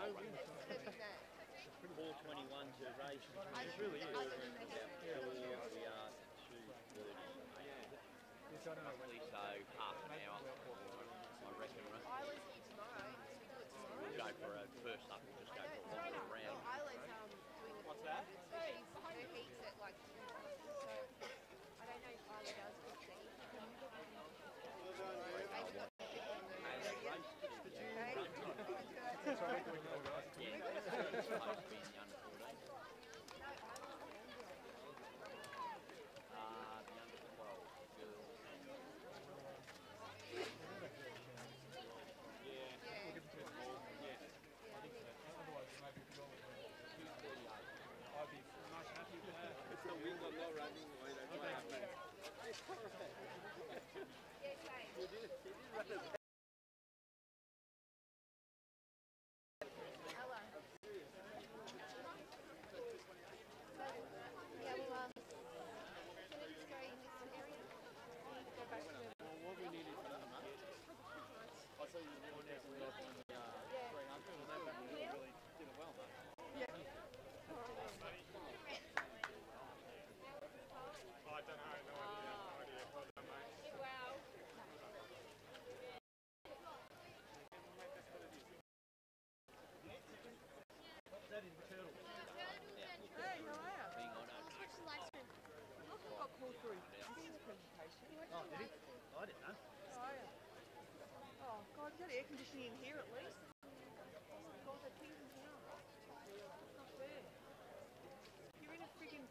4:21 to race. It really is. We are 2:30. Roughly, so half an hour, I reckon. We'll go for a first up. We'll just go for a longer round. What's that? Her heat's at like 2 hours, so I don't know if Isla does 15. Air conditioning in here at least. God, that thing's in here. It's not fair. You're in a friggin'.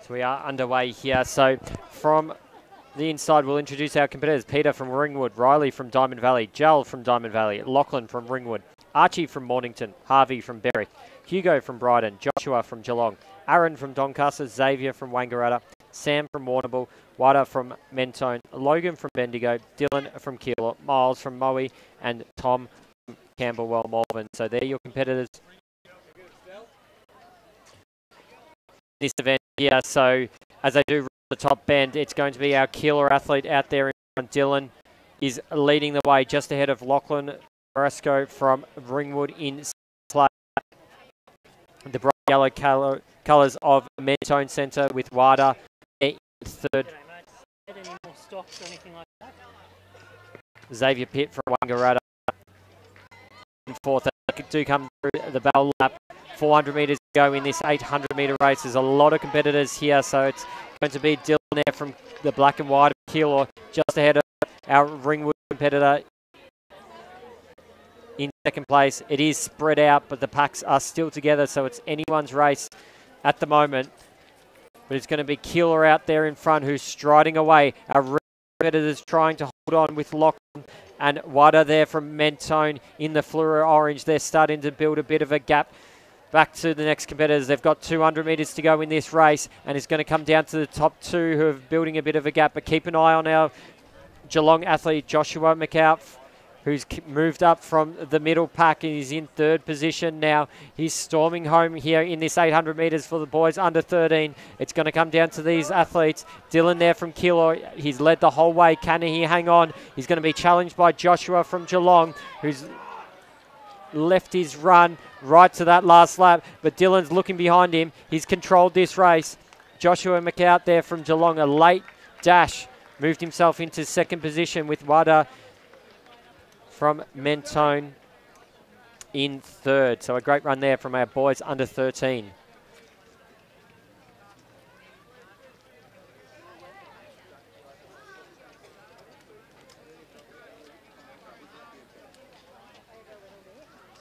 So we are underway here. So from the inside, we'll introduce our competitors. Peter from Ringwood, Riley from Diamond Valley, Jal from Diamond Valley, Lachlan from Ringwood, Archie from Mornington, Harvey from Berwick, Hugo from Bryden, Joshua from Geelong, Aaron from Doncaster, Xavier from Wangaratta, Sam from Warrnambool, Wada from Mentone, Logan from Bendigo, Dylan from Keilor, Miles from Moe, and Tom from Camberwell, Malvern. So they're your competitors in this event here. So as I do the top bend, it's going to be our Keilor athlete out there in front. Dylan is leading the way just ahead of Lachlan Moresco from Ringwood in play. The bright yellow colours of Mentone Centre with Wada in third. Any more stocks or anything like that? Xavier Pitt from Wangaratta in fourth. Do come through the bell lap. 400 metres to go in this 800 metre race. There's a lot of competitors here, so it's going to be Dylan there from the black and white of Keilor, just ahead of our Ringwood competitor in second place. It is spread out, but the packs are still together, so it's anyone's race at the moment. But it's going to be Keilor out there in front who's striding away. Our competitors trying to hold on with Lachlan and Wada there from Mentone in the fluoro orange. They're starting to build a bit of a gap back to the next competitors. They've got 200 metres to go in this race, and it's going to come down to the top two who are building a bit of a gap. But keep an eye on our Geelong athlete, Joshua McAuliffe, who's moved up from the middle pack and is in third position now. He's storming home here in this 800 metres for the boys under 13. It's going to come down to these athletes. Dylan there from Keilor, he's led the whole way. Can he hang on? He's going to be challenged by Joshua from Geelong, who's left his run right to that last lap, but Dylan's looking behind him. He's controlled this race. Joshua McAuliffe there from Geelong, a late dash, moved himself into second position with Wada from Mentone in third. So a great run there from our boys under 13.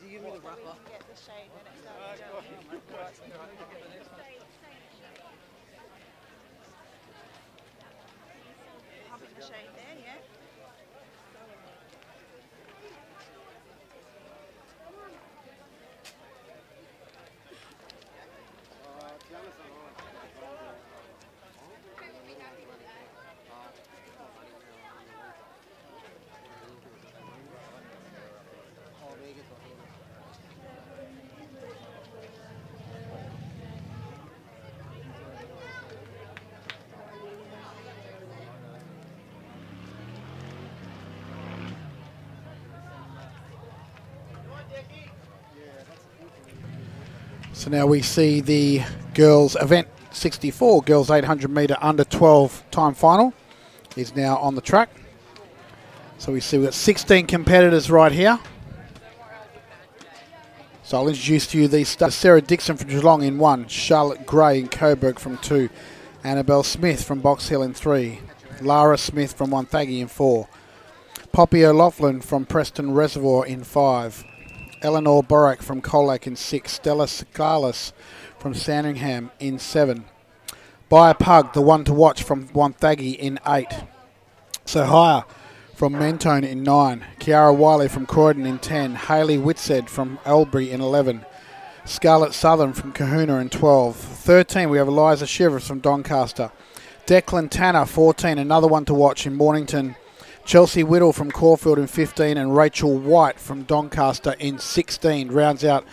Give me the wrapper. Get the shade when it's done. I'll put the shade there, yeah? So now we see the girls event 64, girls 800 metre under 12 time final is now on the track. So we see we've got 16 competitors right here. So I'll introduce to you these stars. Sarah Dixon from Geelong in 1, Charlotte Gray in Coburg from 2, Annabelle Smith from Box Hill in 3, Lara Smith from Wonthaggi in 4, Poppy O'Loughlin from Preston Reservoir in 5, Eleanor Borak from Colac in 6, Stella Scalis from Sandringham in 7, Buy a Pug, the one to watch from Wonthaggi in 8, Sohia from Mentone in 9, Kiara Wiley from Croydon in 10, Hayley Whitsed from Albury in 11, Scarlett Southern from Kahuna in 12, 13 we have Eliza Shivers from Doncaster, Declan Tanner 14, another one to watch in Mornington, Chelsea Whittle from Caulfield in 15 and Rachel White from Doncaster in 16 rounds out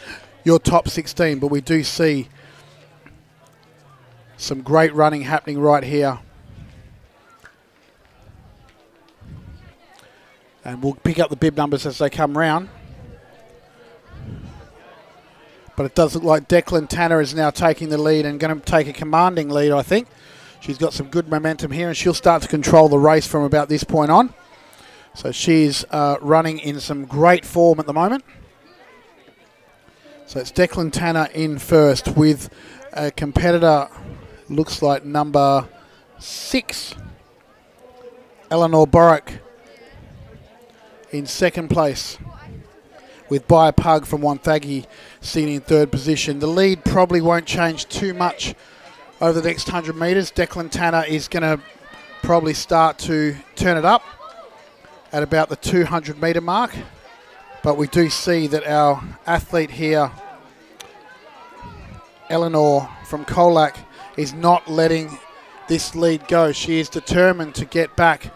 your top 16. But we do see some great running happening right here. And we'll pick up the bib numbers as they come round. But it does look like Declan Tanner is now taking the lead and going to take a commanding lead, I think. She's got some good momentum here and she'll start to control the race from about this point on. So she's running in some great form at the moment. So it's Declan Tanner in first with a competitor, looks like number 6, Eleanor Borak in second place, with Buy a Pug from Wonthaggi seen in third position. The lead probably won't change too much over the next 100 metres. Declan Tanner is going to probably start to turn it up at about the 200 metre mark. But we do see that our athlete here, Eleanor from Colac, is not letting this lead go. She is determined to get back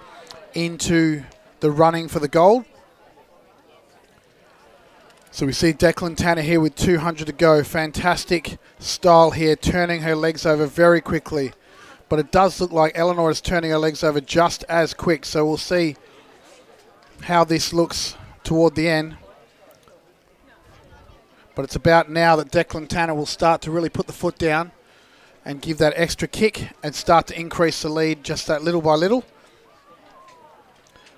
into the running for the gold. So we see Declan Tanner here with 200 to go. Fantastic style here, turning her legs over very quickly. But it does look like Eleanor is turning her legs over just as quick. So we'll see how this looks toward the end. But it's about now that Declan Tanner will start to really put the foot down and give that extra kick and start to increase the lead just that little by little.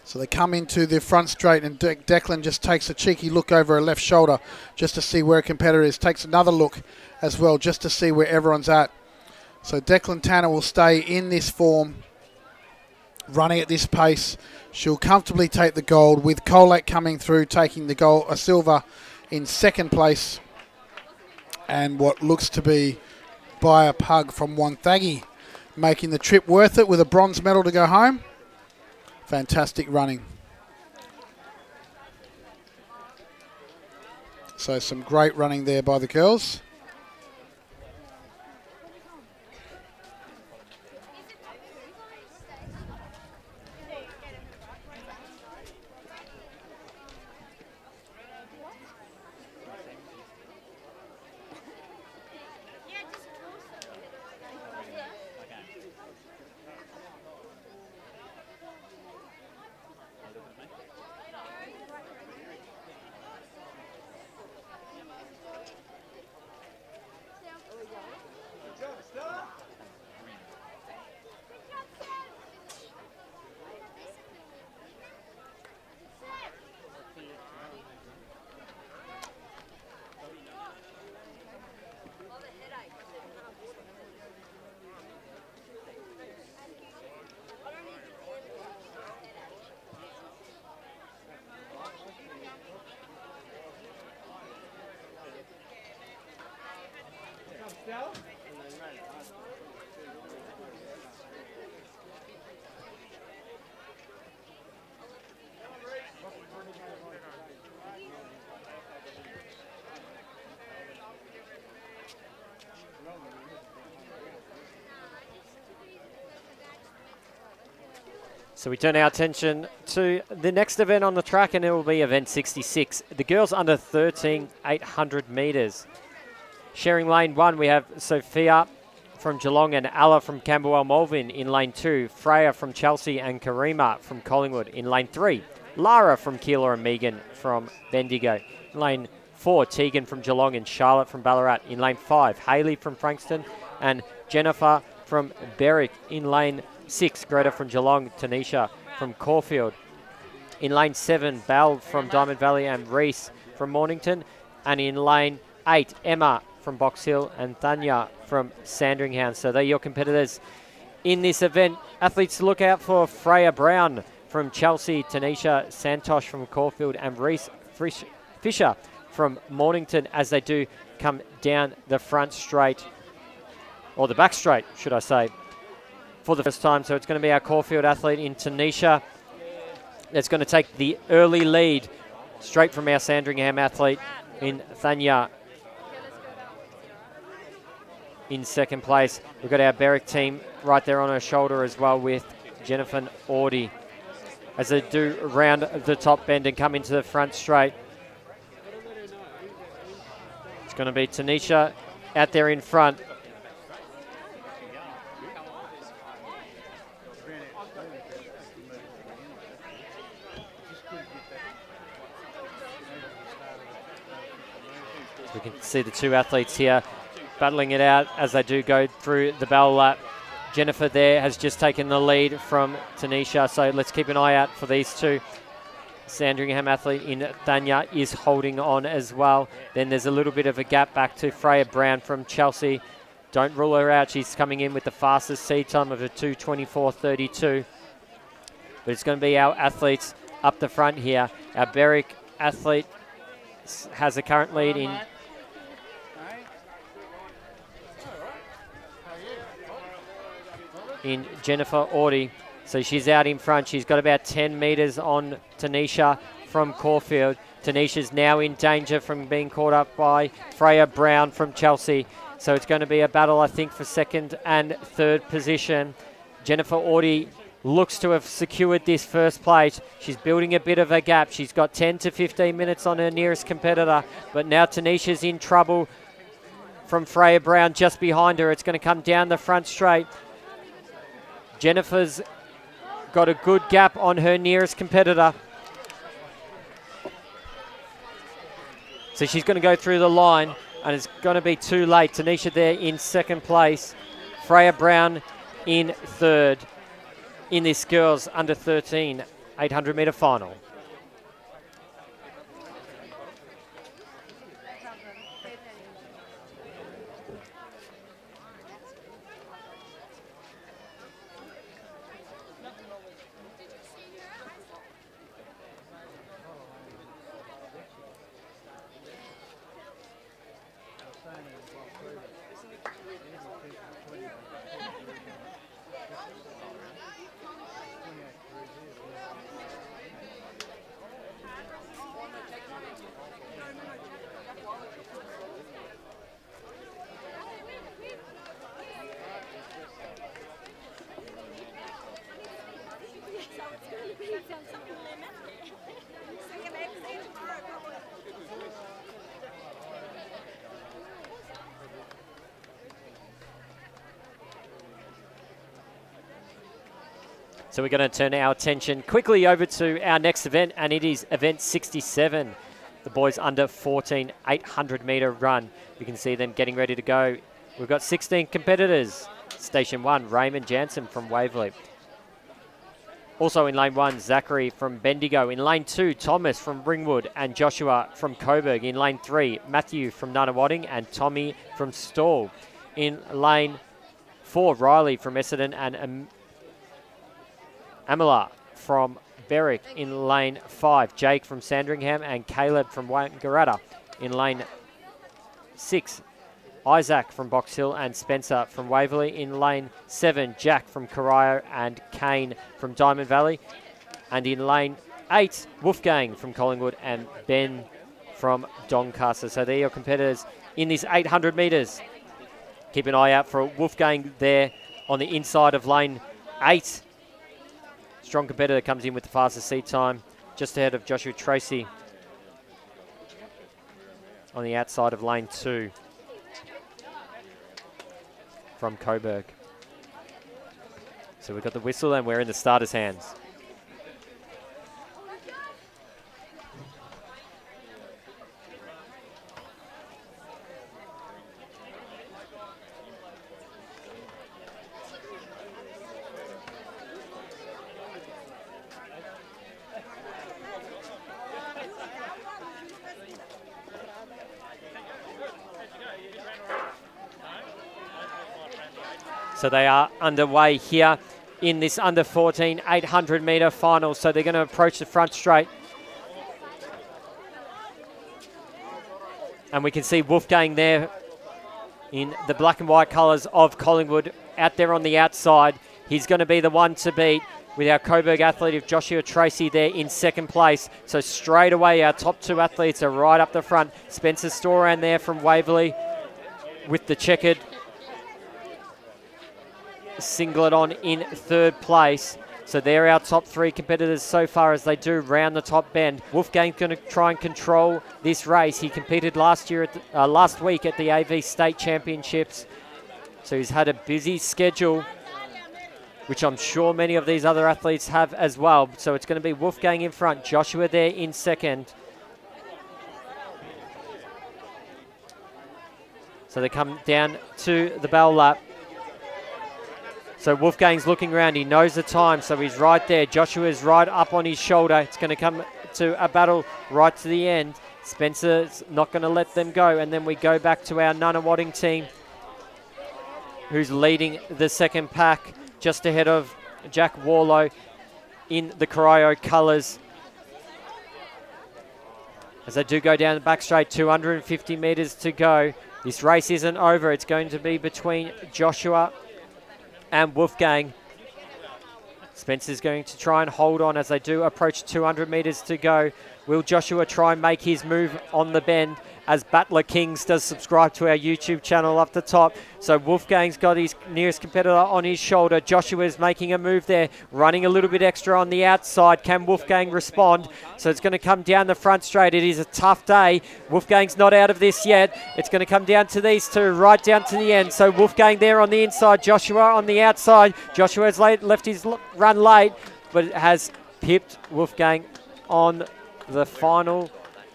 So they come into the front straight, and Declan just takes a cheeky look over her left shoulder just to see where a competitor is. Takes another look as well just to see where everyone's at. So Declan Tanner will stay in this form, running at this pace. She'll comfortably take the gold, with Colac coming through, taking the gold, a silver in second place. And what looks to be by a pug from Wonthaggi, making the trip worth it with a bronze medal to go home. Fantastic running. So some great running there by the girls. So we turn our attention to the next event on the track, and it will be event 66. The girls under 13, 800 metres. Sharing lane 1, we have Sophia from Geelong and Alla from Camberwell Malvern in lane 2. Freya from Chelsea and Karima from Collingwood in lane 3. Lara from Keilor and Megan from Bendigo. In lane 4, Tegan from Geelong and Charlotte from Ballarat. In lane 5, Hayley from Frankston and Jennifer from Berwick. In lane 6, Greta from Geelong, Tanisha from Caulfield. In lane 7, Belle from Diamond Valley and Reese from Mornington. And in lane 8, Emma from Box Hill and Thanya from Sandringham. So they're your competitors in this event. Athletes to look out for: Freya Brown from Chelsea, Tanisha Santosh from Caulfield and Reese Fisher from Mornington, as they do come down the front straight, or the back straight, should I say, for the first time. So it's going to be our Caulfield athlete in Tanisha that's going to take the early lead straight from our Sandringham athlete in Thanya in second place. We've got our Berwick team right there on her shoulder as well, with Jennifer Audie, as they do round the top bend and come into the front straight. It's going to be Tanisha out there in front. We can see the two athletes here battling it out as they do go through the bell lap. Jennifer there has just taken the lead from Tanisha, so let's keep an eye out for these two. Sandringham athlete in Thanya is holding on as well. Then there's a little bit of a gap back to Freya Brown from Chelsea. Don't rule her out. She's coming in with the fastest seed time of a 2:24.32. But it's going to be our athletes up the front here. Our Berwick athlete has a current lead in in Jennifer Audie. So she's out in front. She's got about 10 metres on Tanisha from Caulfield. Tanisha's now in danger from being caught up by Freya Brown from Chelsea. So it's going to be a battle, I think, for second and third position. Jennifer Audie looks to have secured this first place. She's building a bit of a gap. She's got 10 to 15 minutes on her nearest competitor. But now Tanisha's in trouble from Freya Brown just behind her. It's going to come down the front straight. Jennifer's got a good gap on her nearest competitor. So she's going to go through the line, and it's going to be too late. Tanisha there in second place. Freya Brown in third in this girls under 13 800 metre final. So we're going to turn our attention quickly over to our next event, and it is event 67, the boys under 14 800 metre run. You can see them getting ready to go. We've got 16 competitors. Station 1, Raymond Jansen from Waverley. Also in lane 1, Zachary from Bendigo. In lane 2, Thomas from Ringwood and Joshua from Coburg. In lane 3, Matthew from Nunawading and Tommy from Stawell. In lane 4, Riley from Essendon and Amala from Berwick. In lane 5, Jake from Sandringham and Caleb from Wangaratta. In lane 6, Isaac from Box Hill and Spencer from Waverley. In lane 7, Jack from Corio and Kane from Diamond Valley. And in lane 8, Wolfgang from Collingwood and Ben from Doncaster. So they're your competitors in this 800 metres. Keep an eye out for Wolfgang there on the inside of lane 8. Strong competitor comes in with the fastest seat time, just ahead of Joshua Tracy on the outside of lane 2 from Coburg. So we've got the whistle and we're in the starter's hands. So they are underway here in this under 14 800 metre final. So they're going to approach the front straight. And we can see Wolfgang there in the black and white colours of Collingwood out there on the outside. He's going to be the one to beat with our Coburg athlete of Joshua Tracy there in second place. So straight away our top two athletes are right up the front. Spencer Storan there from Waverley with the checkered singlet on in third place. So they're our top three competitors so far as they do round the top bend. Wolfgang's going to try and control this race. He competed last week at the AV State Championships. So he's had a busy schedule, which I'm sure many of these other athletes have as well. So it's going to be Wolfgang in front, Joshua there in second. So they come down to the bell lap. So Wolfgang's looking around. He knows the time, so he's right there. Joshua's right up on his shoulder. It's going to come to a battle right to the end. Spencer's not going to let them go. And then we go back to our Nunawading team, who's leading the second pack, just ahead of Jack Warlow in the Corio colours. As they do go down the back straight, 250 metres to go. This race isn't over. It's going to be between Joshua and Wolfgang. Spencer's going to try and hold on as they do approach 200 metres to go. Will Joshua try and make his move on the bend as Battler Kings does subscribe to our YouTube channel up the top. So Wolfgang's got his nearest competitor on his shoulder. Joshua is making a move there, running a little bit extra on the outside. Can Wolfgang respond? So it's going to come down the front straight. It is a tough day. Wolfgang's not out of this yet. It's going to come down to these two, right down to the end. So Wolfgang there on the inside, Joshua on the outside. Joshua has left his run late, but it has pipped Wolfgang on the final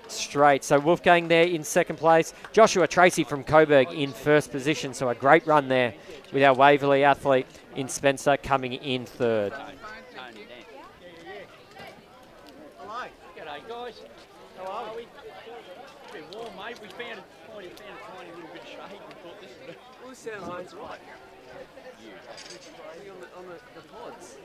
straight. So Wolfgang there in second place. Joshua Tracy from Coburg in first position. So a great run there with our Waverley athlete in Spencer coming in third. Hello. G'day guys. How are we? It's a bit warm, mate. We found a tiny little bit of shade. We thought this would do. Well, this sounds right. On the pods.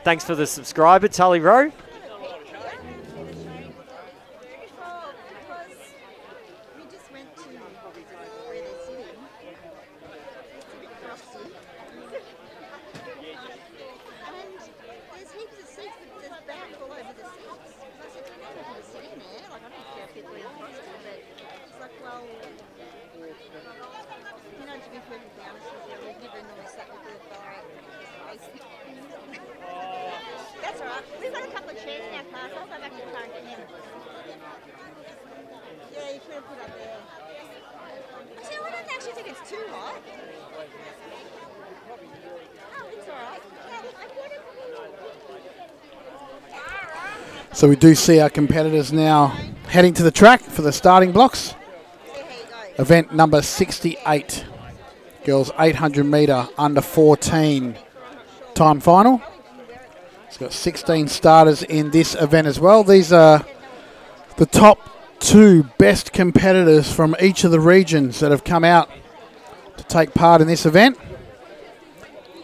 Thanks for the subscriber, Tully Rowe. That's all right. We've got a couple of chairs in our class. I'll go back to the car and get them. Yeah, you should have put up there. Actually, I don't actually think it's too hot. Oh, it's all right. So we do see our competitors now heading to the track for the starting blocks. Event number 68. Girls 800 metre under 14 time final. It's got 16 starters in this event as well. These are the top 2 best competitors from each of the regions that have come out to take part in this event,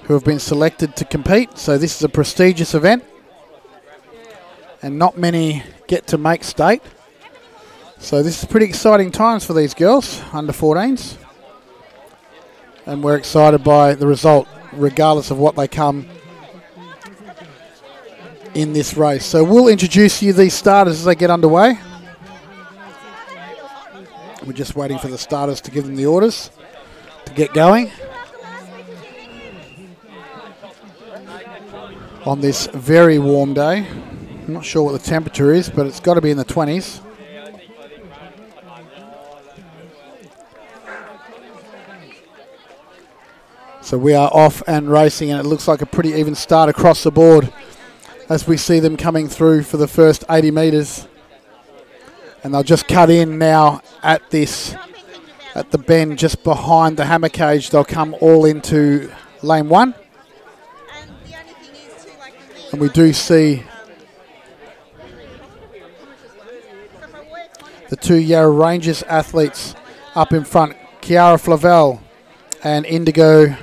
who have been selected to compete. So this is a prestigious event, and not many get to make state. So this is pretty exciting times for these girls, under 14s. And we're excited by the result, regardless of what they come in this race. So we'll introduce you these starters as they get underway. We're just waiting for the starters to give them the orders to get going on this very warm day. I'm not sure what the temperature is, but it's got to be in the 20s. So we are off and racing, and it looks like a pretty even start across the board as we see them coming through for the first 80 metres. And they'll just cut in now at the bend just behind the hammer cage. They'll come all into lane 1. And we do see the 2 Yarra Rangers athletes up in front, Kiara Flavel and Indigo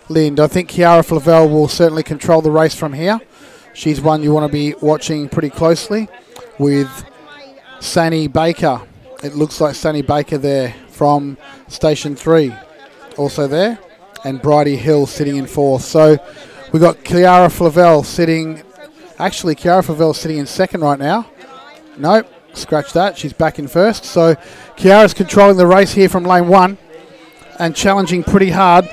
Lind. I think Kiara Flavel will certainly control the race from here. She's one you want to be watching pretty closely with Sani Baker. It looks like Sani Baker there from Station 3 also there, and Bridie Hill sitting in 4th. So we've got Kiara Flavel sitting, actually Kiara Flavel sitting in 2nd right now. Nope, scratch that, she's back in 1st. So Kiara's controlling the race here from lane 1 and challenging pretty hard.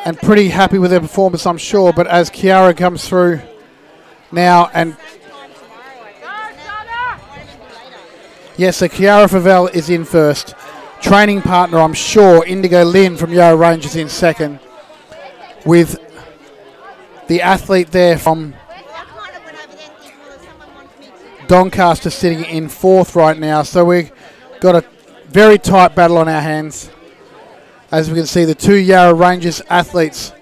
And pretty happy with their performance, I'm sure. But as Kiara comes through now, and yes, so Kiara Flavel is in 1st. Training partner, I'm sure, Indigo Lynn from Yarra Rangers in 2nd. With the athlete there from Doncaster sitting in 4th right now. So we've got a very tight battle on our hands. As we can see, the 2 Yarra Rangers athletes.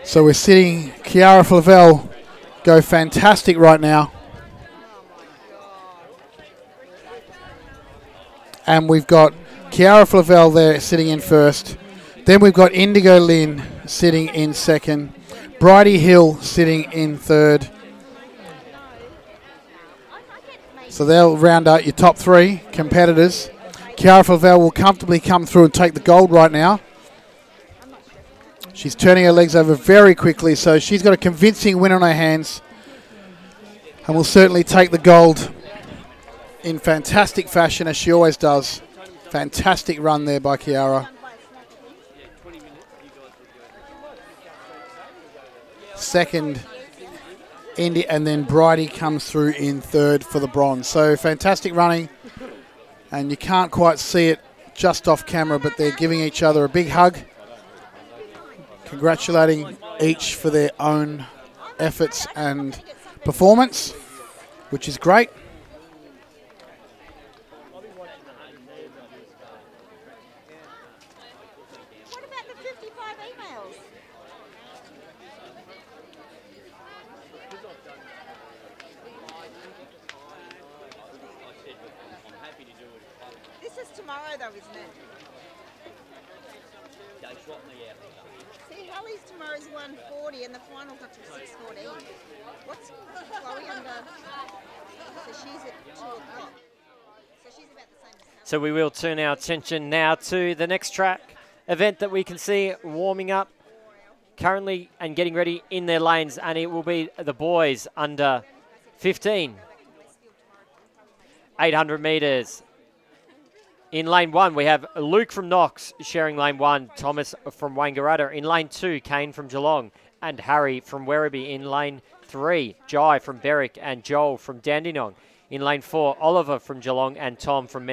So we're seeing Kiara Flavel go fantastic right now. And we've got Kiara Flavel there sitting in 1st. Then we've got Indigo Lynn sitting in 2nd. Bridie Hill sitting in 3rd. So they'll round out your top 3 competitors. Kiara Favell will comfortably come through and take the gold right now. She's turning her legs over very quickly, so she's got a convincing win on her hands and will certainly take the gold in fantastic fashion, as she always does. Fantastic run there by Kiara. Second, Indy, and then Bridie comes through in third for the bronze. So fantastic running, and you can't quite see it just off camera, but they're giving each other a big hug, congratulating each for their own efforts and performance, which is great. What about the 55 emails? This is tomorrow though, isn't it? See, Hallie's tomorrow's 1:40 and the final's up to 6:14. What's Chloe under? So she's at 2 o'clock. So she's about the same as Hallie. So we will turn our attention now to the next track event that we can see warming up currently and getting ready in their lanes, and it will be the boys under 15. 800 metres. In lane 1, we have Luke from Knox sharing lane 1, Thomas from Wangaratta. In lane 2, Kane from Geelong and Harry from Werribee. In lane 3, Jai from Berwick and Joel from Dandenong. In lane 4, Oliver from Geelong and Tom from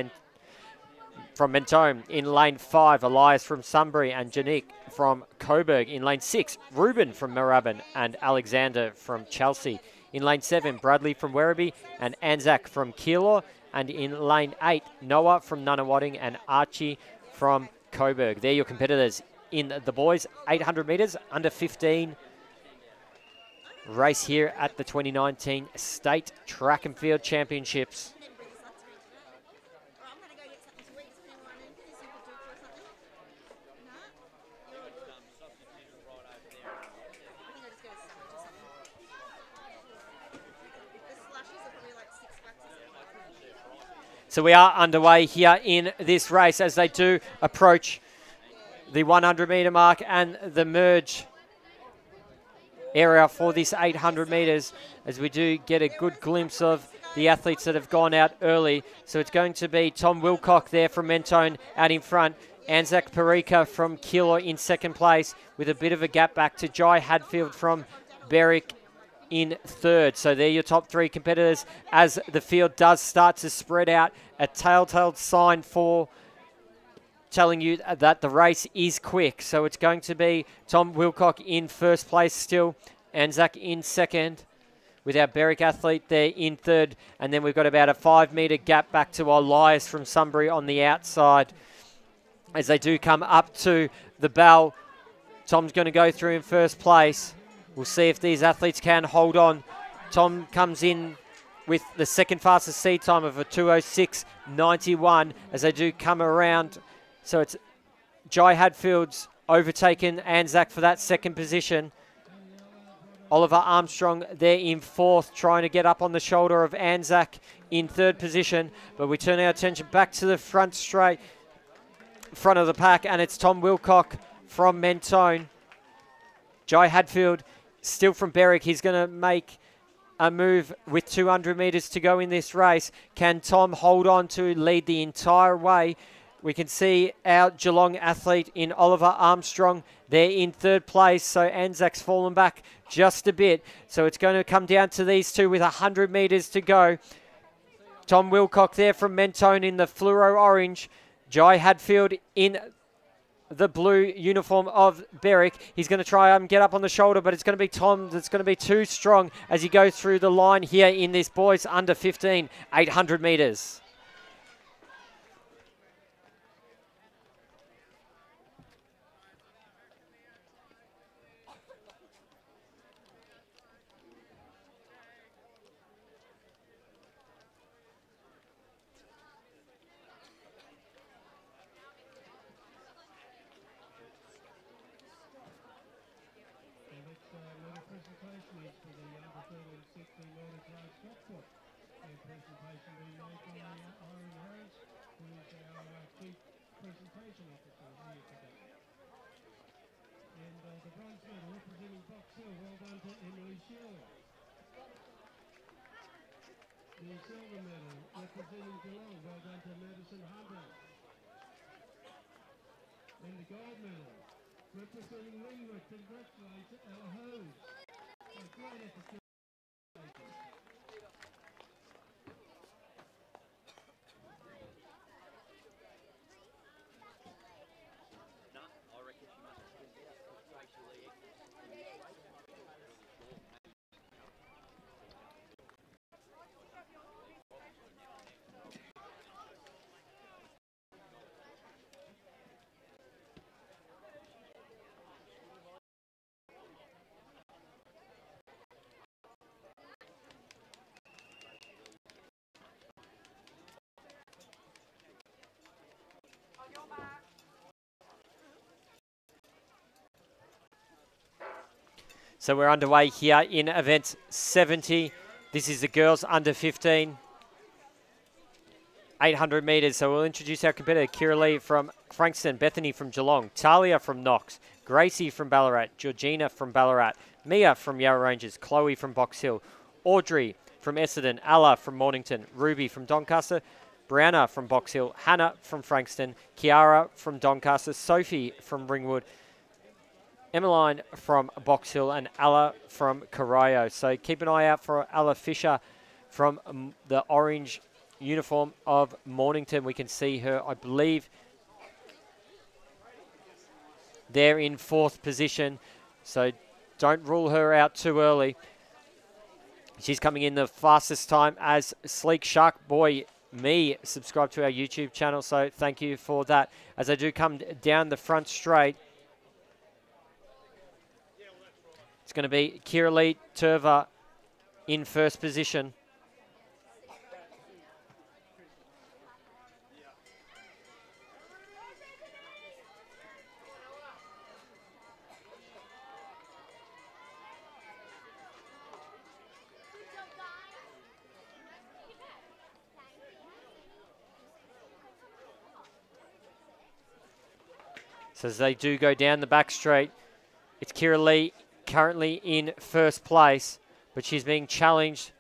Mentone. In lane 5, Elias from Sunbury and Janik from Coburg. In lane 6, Ruben from Moorabbin and Alexander from Chelsea. In lane 7, Bradley from Werribee and Anzac from Keilor. And in lane 8, Noah from Nunawading and Archie from Coburg. They're your competitors in the boys 800 metres under 15 race here at the 2019 State Track and Field Championships. So we are underway here in this race as they do approach the 100 metre mark and the merge area for this 800 metres, as we do get a good glimpse of the athletes that have gone out early. So it's going to be Tom Wilcock there from Mentone out in front. Anzac Parika from Keilor in second place with a bit of a gap back to Jai Hadfield from Berwick in third. So they're your top 3 competitors as the field does start to spread out. A telltale sign for telling you that the race is quick. So it's going to be Tom Wilcock in first place still, Anzac in second, with our Berwick athlete there in third. And then we've got about a 5 metre gap back to Elias from Sunbury on the outside. As they do come up to the bell, Tom's going to go through in first place. We'll see if these athletes can hold on. Tom comes in with the second fastest seed time of a 2:06.91 as they do come around. So it's Jai Hadfield's overtaken Anzac for that second position. Oliver Armstrong there in fourth, trying to get up on the shoulder of Anzac in third position. But we turn our attention back to the front straight, front of the pack, and it's Tom Wilcock from Mentone. Jai Hadfield still from Berwick. He's going to make a move with 200 metres to go in this race. Can Tom hold on to lead the entire way? We can see our Geelong athlete in Oliver Armstrong. They're in third place, so Anzac's fallen back just a bit. So it's going to come down to these two with 100 metres to go. Tom Wilcock there from Mentone in the fluoro orange. Jai Hadfield in the blue uniform of Berwick. He's going to try and get up on the shoulder, but it's going to be Tom that's going to be too strong as he goes through the line here in this boys under 15, 800 metres. Presentation is for the under 13 16 metre class jackpot. Their presentation So we're underway here in event 70. This is the girls under 15. 800 metres. So we'll introduce our competitor, Kira Lee from Frankston, Bethany from Geelong, Talia from Knox, Gracie from Ballarat, Georgina from Ballarat, Mia from Yarra Ranges, Chloe from Box Hill, Audrey from Essendon, Ella from Mornington, Ruby from Doncaster, Brianna from Box Hill, Hannah from Frankston, Kiara from Doncaster, Sophie from Ringwood, Emmeline from Box Hill, and Ella from Corio. So keep an eye out for Ella Fisher from the orange uniform of Mornington. We can see her, I believe, there in 4th position. So don't rule her out too early. She's coming in the fastest time as Sleek Shark Boy Me. Subscribe to our YouTube channel, so thank you for that. As I do come down the front straight, it's going to be Kira Lee Turva in 1st position. So as they do go down the back straight, it's Kira Lee currently in 1st place, but she's being challenged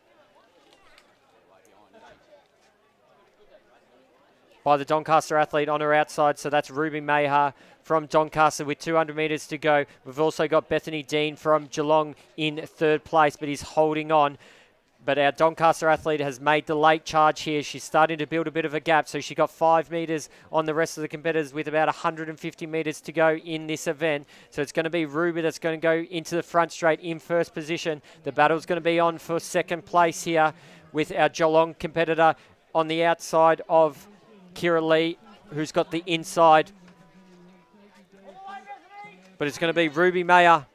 by the Doncaster athlete on her outside. So that's Ruby Mayha from Doncaster with 200 metres to go. We've also got Bethany Dean from Geelong in 3rd place, but he's holding on. But our Doncaster athlete has made the late charge here. She's starting to build a bit of a gap. So she got 5 metres on the rest of the competitors with about 150 metres to go in this event. So it's going to be Ruby that's going to go into the front straight in 1st position. The battle's going to be on for 2nd place here with our Geelong competitor on the outside of Kira Lee, who's got the inside. But it's going to be Ruby Mayer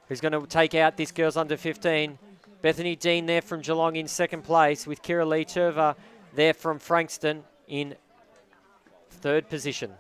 who's going to take out this girls under 15. Bethany Dean there from Geelong in 2nd place with Kira Lee Turva there from Frankston in 3rd position.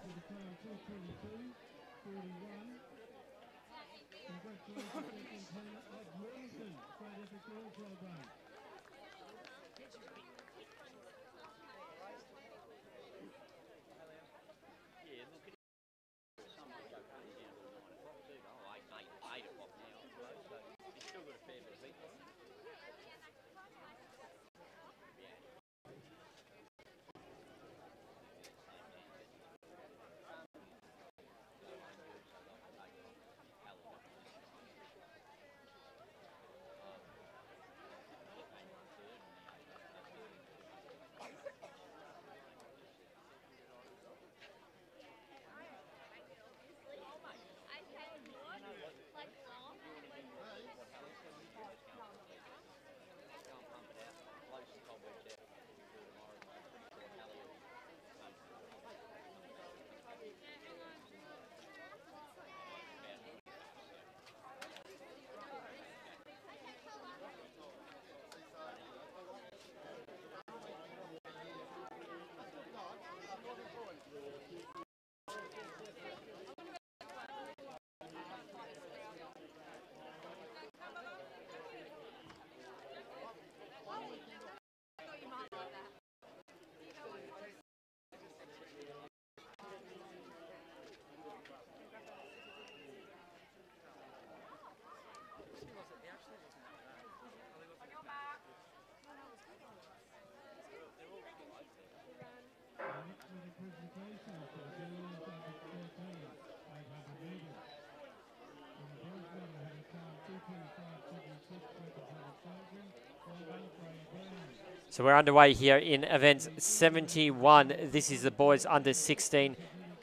So we're underway here in event 71. This is the boys under 16,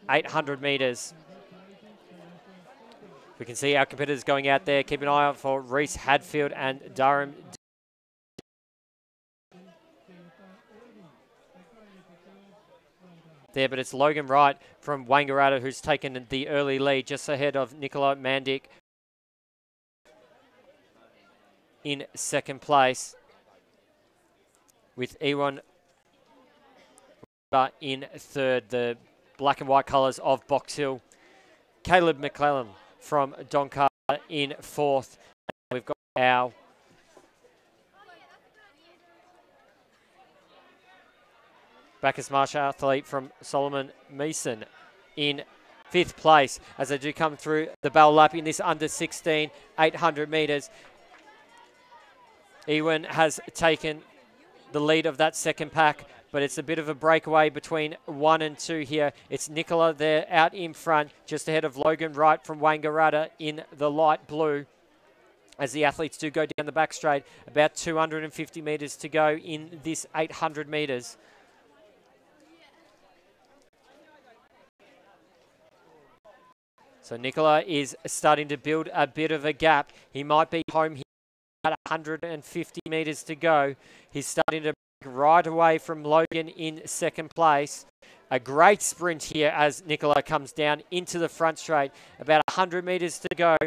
800 metres. We can see our competitors going out there. Keep an eye out for Reese Hadfield and Durham. There, but it's Logan Wright from Wangaratta who's taken the early lead, just ahead of Nicola Mandic in second place, with Ewan in third, the black and white colours of Box Hill. Caleb McClellan from Doncaster in fourth. We've got our Bacchus Marshall athlete from Solomon Mason in fifth place as they do come through the bell lap in this under 16, 800 metres. Ewan has taken the lead of that second pack, but it's a bit of a breakaway between 1 and 2 here. It's Nicola there out in front, just ahead of Logan Wright from Wangaratta in the light blue, as the athletes do go down the back straight. About 250 metres to go in this 800 metres. So Nicola is starting to build a bit of a gap. He might be home here at 150 metres to go. He's starting to break right away from Logan in second place. A great sprint here as Nicola comes down into the front straight. About 100 metres to go.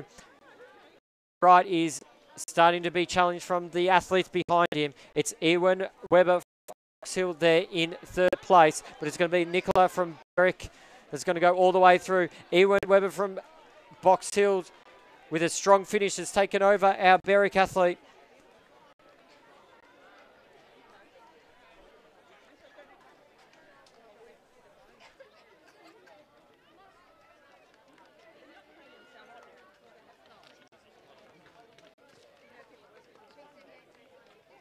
Wright is starting to be challenged from the athletes behind him. It's Ewan Webber Fox Hill there in third place, but it's going to be Nicola from Berwick that's going to go all the way through. Ewan Webber from Box Hill with a strong finish has taken over our Berwick athlete.